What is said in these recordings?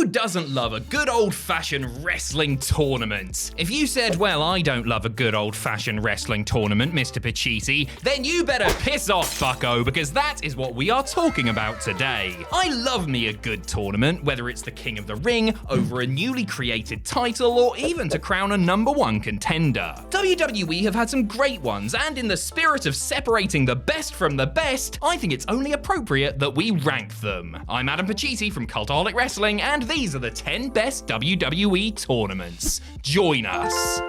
doesn't love a good old-fashioned wrestling tournament? If you said, well, I don't love a good old-fashioned wrestling tournament, Mr. Pacitti, then you better piss off, bucko, because that is what we are talking about today. I love me a good tournament, whether it's the King of the Ring, over a newly created title, or even to crown a #1 contender. WWE have had some great ones, and in the spirit of separating the best from the best, I think it's only appropriate that we rank them. I'm Adam Pacitti from Cultaholic Wrestling, and these are the 10 best WWE tournaments. Join us.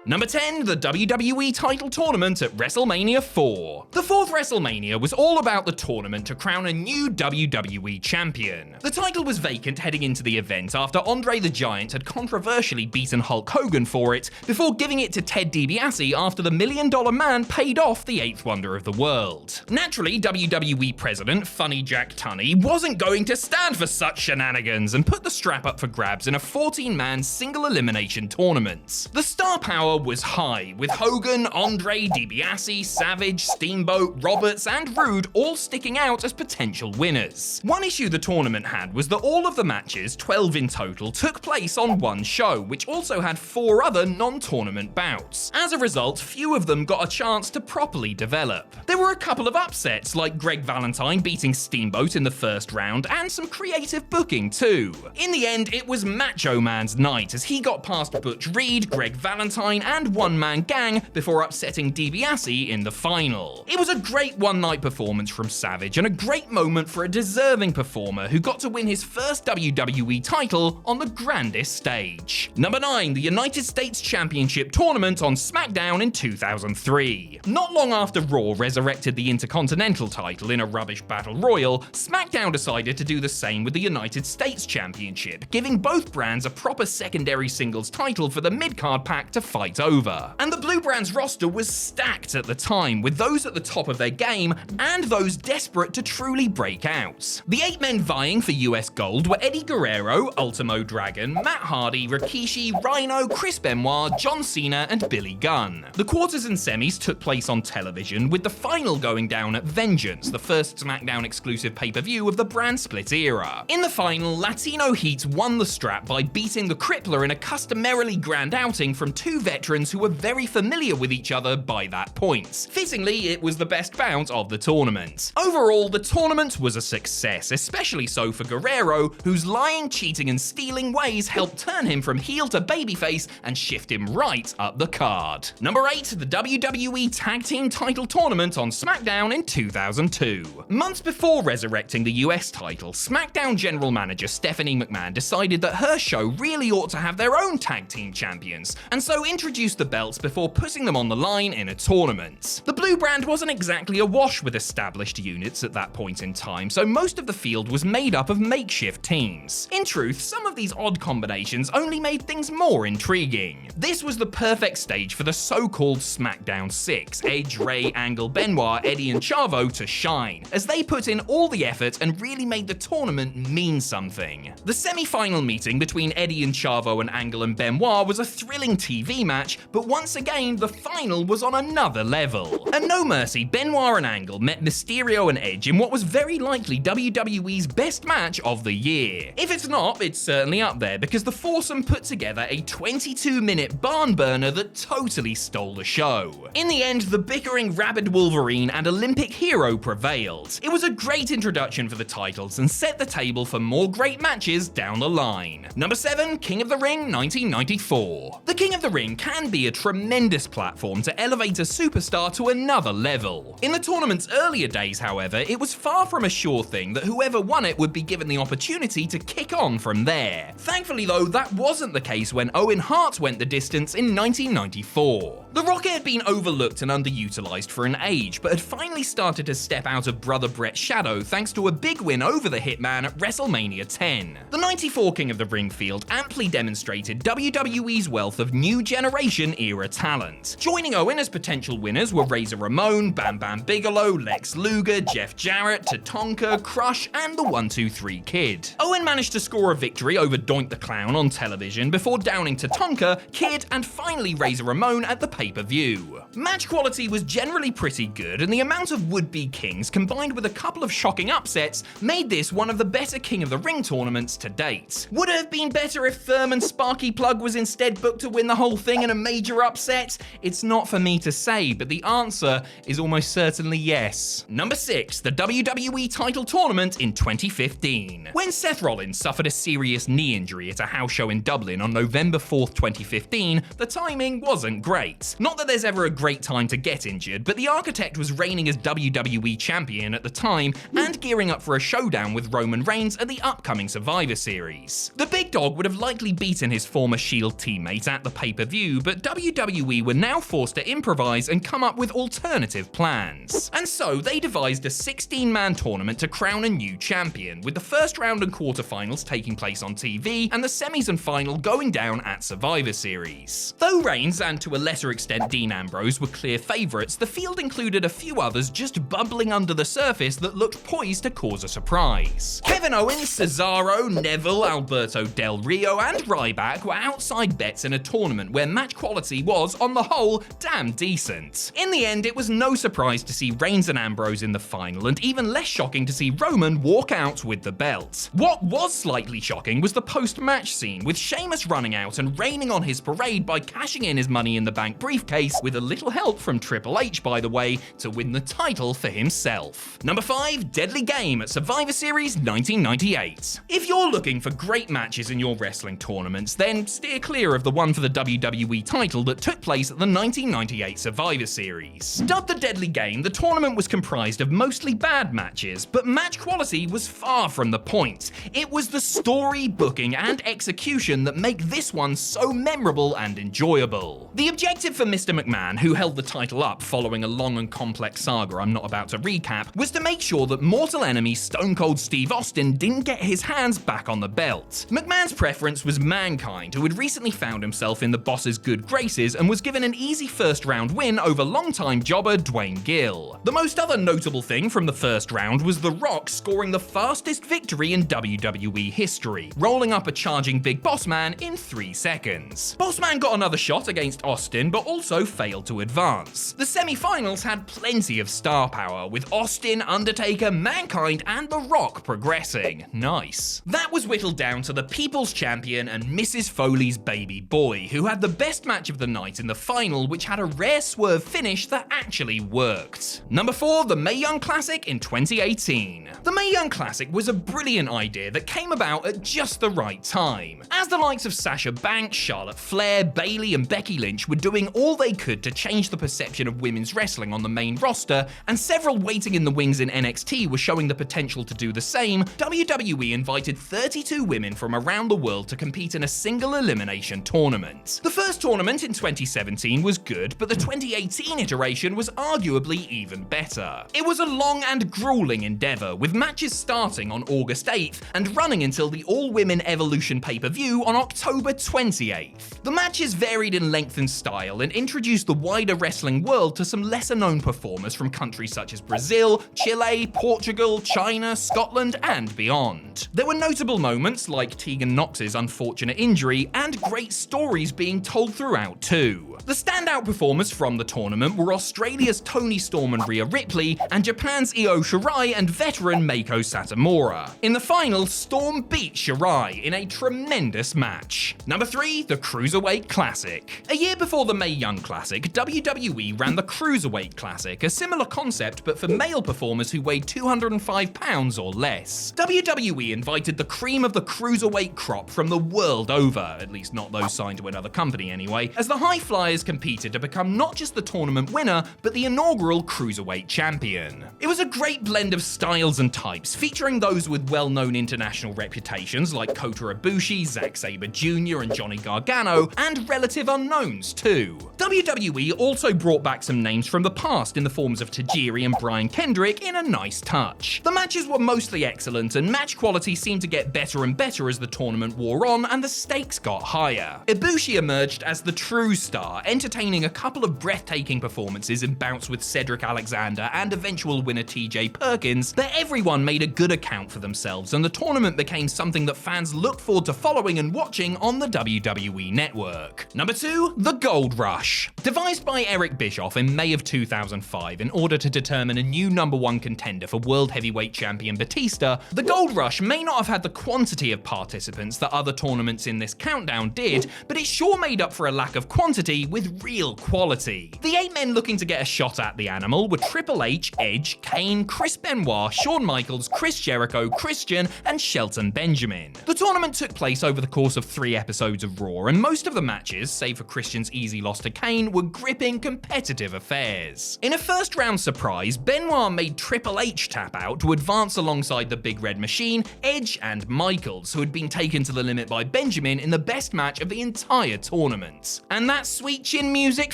Number 10, the WWE title tournament at WrestleMania 4. The fourth WrestleMania was all about the tournament to crown a new WWE champion. The title was vacant heading into the event after Andre the Giant had controversially beaten Hulk Hogan for it, before giving it to Ted DiBiase after the $1 Million Man paid off the 8th wonder of the world. Naturally, WWE President Funny Jack Tunney wasn't going to stand for such shenanigans and put the strap up for grabs in a 14-man single elimination tournament. The star power was high, with Hogan, Andre, DiBiase, Savage, Steamboat, Roberts, and Rude all sticking out as potential winners. One issue the tournament had was that all of the matches, 12 in total, took place on one show, which also had 4 other non-tournament bouts. As a result, few of them got a chance to properly develop. There were a couple of upsets, like Greg Valentine beating Steamboat in the first round, and some creative booking too. In the end, it was Macho Man's night, as he got past Butch Reed, Greg Valentine, and One Man Gang before upsetting DiBiase in the final. It was a great one-night performance from Savage, and a great moment for a deserving performer who got to win his first WWE title on the grandest stage. Number 9, the United States Championship Tournament on SmackDown in 2003. Not long after Raw resurrected the Intercontinental title in a rubbish battle royal, SmackDown decided to do the same with the United States Championship, giving both brands a proper secondary singles title for the mid-card pack to fight over. And the Blue Brand's roster was stacked at the time, with those at the top of their game and those desperate to truly break out. The 8 men vying for US gold were Eddie Guerrero, Ultimo Dragon, Matt Hardy, Rikishi, Rhino, Chris Benoit, John Cena, and Billy Gunn. The quarters and semis took place on television, with the final going down at Vengeance, the first SmackDown exclusive pay-per-view of the brand split era. In the final, Latino Heat won the strap by beating the Crippler in a customarily grand outing from 2 veterans who were very familiar with each other by that point. Fittingly, it was the best bout of the tournament. Overall, the tournament was a success, especially so for Guerrero, whose lying, cheating, and stealing ways helped turn him from heel to babyface and shift him right up the card. Number 8, the WWE Tag Team Title Tournament on SmackDown in 2002. Months before resurrecting the US title, SmackDown General Manager Stephanie McMahon decided that her show really ought to have their own tag team champions, and so introduced the belts before putting them on the line in a tournament. The Blue Brand wasn't exactly awash with established units at that point in time, so most of the field was made up of makeshift teams. In truth, some of these odd combinations only made things more intriguing. This was the perfect stage for the so-called SmackDown 6, Edge, Rey, Angle, Benoit, Eddie, and Chavo to shine, as they put in all the effort and really made the tournament mean something. The semi-final meeting between Eddie and Chavo and Angle and Benoit was a thrilling TV match, but once again, the final was on another level. At No Mercy, Benoit and Angle met Mysterio and Edge in what was very likely WWE's best match of the year. If it's not, it's certainly up there, because the foursome put together a 22-minute barn burner that totally stole the show. In the end, the bickering rabid Wolverine and Olympic hero prevailed. It was a great introduction for the titles and set the table for more great matches down the line. Number 7, King of the Ring 1994. The King of the Ring can be a tremendous platform to elevate a superstar to another level. In the tournament's earlier days, however, it was far from a sure thing that whoever won it would be given the opportunity to kick on from there. Thankfully though, that wasn't the case when Owen Hart went the distance in 1994. The Rocket had been overlooked and underutilized for an age, but had finally started to step out of Brother Brett's shadow thanks to a big win over the Hitman at WrestleMania 10. The 94 King of the Ring field amply demonstrated WWE's wealth of new generation Federation-era talent. Joining Owen as potential winners were Razor Ramon, Bam Bam Bigelow, Lex Luger, Jeff Jarrett, Tatanka, Crush, and the 1-2-3 Kid. Owen managed to score a victory over Doink the Clown on television before downing Tatanka, Kid, and finally Razor Ramon at the pay-per-view. Match quality was generally pretty good, and the amount of would-be kings combined with a couple of shocking upsets made this one of the better King of the Ring tournaments to date. Would it have been better if Thurman Sparky Plug was instead booked to win the whole thing in a major upset? It's not for me to say, but the answer is almost certainly yes. Number 6, the WWE title tournament in 2015. When Seth Rollins suffered a serious knee injury at a house show in Dublin on November 4th, 2015, the timing wasn't great. Not that there's ever a great time to get injured, but the Architect was reigning as WWE champion at the time and gearing up for a showdown with Roman Reigns at the upcoming Survivor Series. The big dog would have likely beaten his former Shield teammate at the pay-per-view, but WWE were now forced to improvise and come up with alternative plans. And so they devised a 16-man tournament to crown a new champion, with the first round and quarterfinals taking place on TV and the semis and final going down at Survivor Series. Though Reigns and to a lesser extent Dean Ambrose were clear favourites, the field included a few others just bubbling under the surface that looked poised to cause a surprise. Kevin Owens, Cesaro, Neville, Alberto Del Rio, and Ryback were outside bets in a tournament where match quality was, on the whole, damn decent. In the end, it was no surprise to see Reigns and Ambrose in the final, and even less shocking to see Roman walk out with the belt. What was slightly shocking was the post-match scene, with Sheamus running out and raining on his parade by cashing in his Money in the Bank briefcase, with a little help from Triple H, by the way, to win the title for himself. Number 5, Deadly Game at Survivor Series 1998. If you're looking for great matches in your wrestling tournaments, then steer clear of the one for the WWE title that took place at the 1998 Survivor Series. Dubbed the Deadly Game, the tournament was comprised of mostly bad matches, but match quality was far from the point. It was the story, booking, and execution that make this one so memorable and enjoyable. The objective for Mr. McMahon, who held the title up following a long and complex saga I'm not about to recap, was to make sure that mortal enemy Stone Cold Steve Austin didn't get his hands back on the belt. McMahon's preference was Mankind, who had recently found himself in the boss's good graces and was given an easy first round win over longtime jobber Dwayne Gill. The most other notable thing from the first round was The Rock scoring the fastest victory in WWE history, rolling up a charging Big Boss Man in 3 seconds. Boss Man got another shot against Austin, but also failed to advance. The semi-finals had plenty of star power, with Austin, Undertaker, Mankind, and The Rock progressing. Nice. That was whittled down to the People's Champion and Mrs. Foley's baby boy, who had the best match of the night in the final, which had a rare swerve finish that actually worked. Number 4, the Mae Young Classic in 2018. The Mae Young Classic was a brilliant idea that came about at just the right time. As the likes of Sasha Banks, Charlotte Flair, Bayley, and Becky Lynch were doing all they could to change the perception of women's wrestling on the main roster, and several waiting in the wings in NXT were showing the potential to do the same, WWE invited 32 women from around the world to compete in a single elimination tournament. The first tournament in 2017 was good, but the 2018 iteration was arguably even better. It was a long and grueling endeavor, with matches starting on August 8th and running until the all-women Evolution pay-per-view on October 28th. The matches varied in length and style and introduced the wider wrestling world to some lesser-known performers from countries such as Brazil, Chile, Portugal, China, Scotland, and beyond. There were notable moments like Tegan Nox's unfortunate injury and great stories being told throughout too. The standout performers from the tournament were Australia's Toni Storm and Rhea Ripley, and Japan's Io Shirai and veteran Meiko Satomura. In the final, Storm beat Shirai in a tremendous match. Number 3, the Cruiserweight Classic. A year before the Mae Young Classic, WWE ran the Cruiserweight Classic, a similar concept but for male performers who weighed 205 pounds or less. WWE invited the cream of the cruiserweight crop from the world over, at least not those signed to another company anyway, as the High Flyers competed to become not just the tournament winner, but the inaugural Cruiserweight champion. It was a great blend of styles and types, featuring those with well-known international reputations like Kota Ibushi, Zack Sabre Jr. and Johnny Gargano, and relative unknowns too. WWE also brought back some names from the past in the forms of Tajiri and Brian Kendrick in a nice touch. The matches were mostly excellent, and match quality seemed to get better and better as the tournament wore on and the stakes got higher. Ibushi emerged as the true star, entertaining a couple of breathtaking performances in bouts with Cedric Alexander and eventual winner TJ Perkins, that everyone made a good account for themselves, and the tournament became something that fans looked forward to following and watching on the WWE Network. Number 2, the Gold Rush. Devised by Eric Bischoff in May of 2005 in order to determine a new #1 contender for World Heavyweight Champion Batista, the Gold Rush may not have had the quantity of participants that other tournaments in this countdown did, but it sure made up for a lack of quantity with real quality. The 8 men looking to get a shot at the animal were Triple H, Edge, Kane, Chris Benoit, Shawn Michaels, Chris Jericho, Christian, and Shelton Benjamin. The tournament took place over the course of 3 episodes of Raw, and most of the matches, save for Christian's easy loss to Kane, were gripping competitive affairs. In a first-round surprise, Benoit made Triple H tap out to advance alongside the Big Red Machine, Edge, and Michaels, who had been taken to the limit by Benjamin in the best match of the entire tournament. And that sweet chin music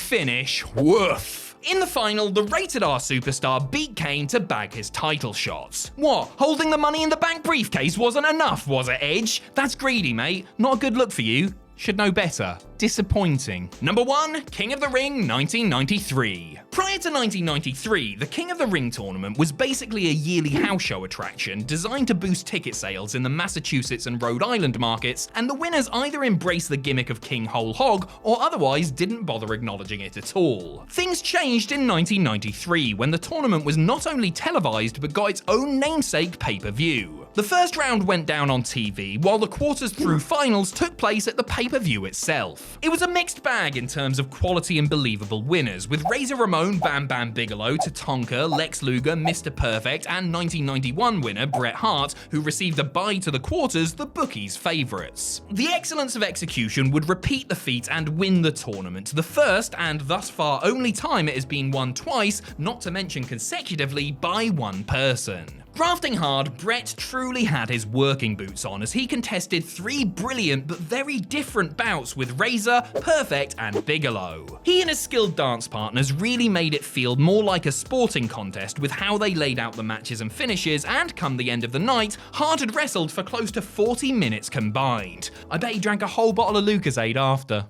finish, woof. In the final, the Rated R superstar beat Kane to bag his title shot. What, holding the Money in the Bank briefcase wasn't enough, was it, Edge? That's greedy, mate. Not a good look for you. Should know better. Disappointing. Number 1, King of the Ring 1993. Prior to 1993, the King of the Ring tournament was basically a yearly house show attraction designed to boost ticket sales in the Massachusetts and Rhode Island markets, and the winners either embraced the gimmick of King Whole Hog or otherwise didn't bother acknowledging it at all. Things changed in 1993 when the tournament was not only televised but got its own namesake pay-per-view. The first round went down on TV, while the quarters through finals took place at the pay-per-view itself. It was a mixed bag in terms of quality and believable winners, with Razor Ramon, Bam Bam Bigelow, Tatanka, Lex Luger, Mr. Perfect, and 1991 winner Bret Hart, who received a bye to the quarters, the bookies' favourites. The excellence of execution would repeat the feat and win the tournament, the first and thus far only time it has been won twice, not to mention consecutively, by one person. Grafting hard, Bret truly had his working boots on as he contested 3 brilliant but very different bouts with Razor, Perfect, and Bigelow. He and his skilled dance partners really made it feel more like a sporting contest with how they laid out the matches and finishes, and come the end of the night, Hart had wrestled for close to 40 minutes combined. I bet he drank a whole bottle of Lucozade after.